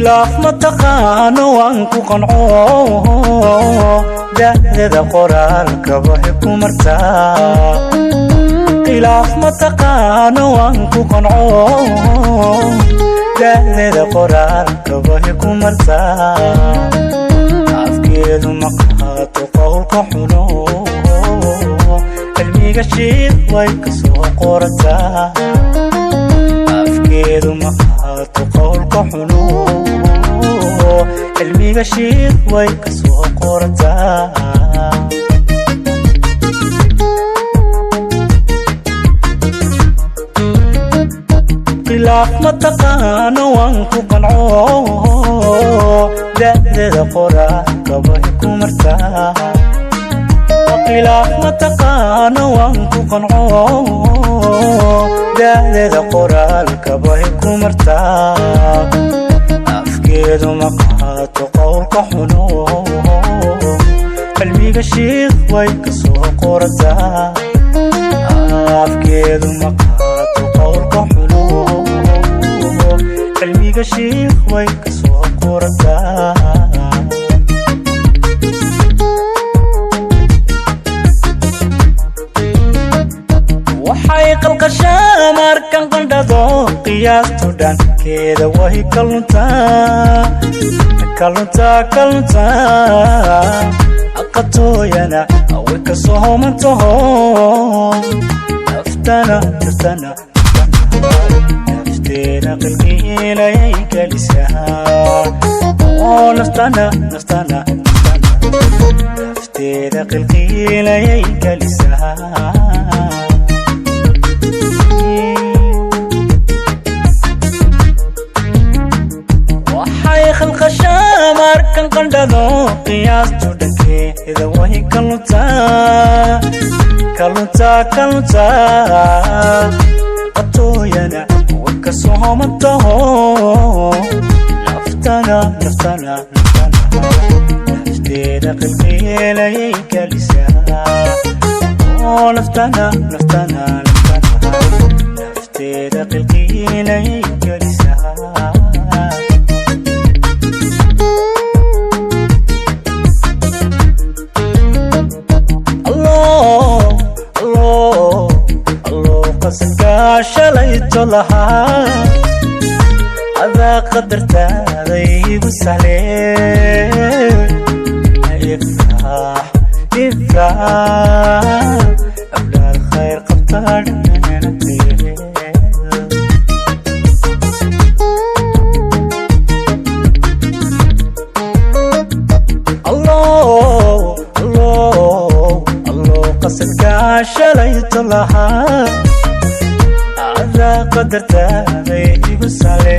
khilaaf ma taqaano waan ku qanco da'dada qoraalka waxay ku martaa khilaaf ma taqaano waan ku qanco da'dada qoraalka waxay ku martaa afkeedu ma qaato qowlka xuno cilmiga shiid way ka soo qorataa afkeedu ma qaato qowlka xuno cilmiga shiid way ka soo qorataa khilaaf ma taqaano waan ku qanco da'dada qoraalka waxay ku martaa khilaaf ma taqaano waan ku qanco da'dada qoraalka waxay ku martaa afkeedu ma qaato qowlka xuno cilmiga shiid way ka soo qorataa afkeedu ma qaato qowlka xuno cilmiga shiid way ka soo qorataa waxay qalqashaa markan qandhado qiyaastu dhankeeda way kaluntaa aqatooyana way ka soo homantaho nafteeda qalqiilayay gelisaa nafteeda qalqiilayay gelisaa khalqashaa markan qandhado qiyaastu dhankeeda way kaluntaa qatooyana way ka soo homantaho nafteeda qalqiilayay gelisaa nafteeda qalqiilayay gelisaa shalayto lahaa adaa qadartaada igu sahle ifraax awlaad khayr qabtaa dhammaanteed allo qasadkaa shalayto lahaa qadartaada igu sahle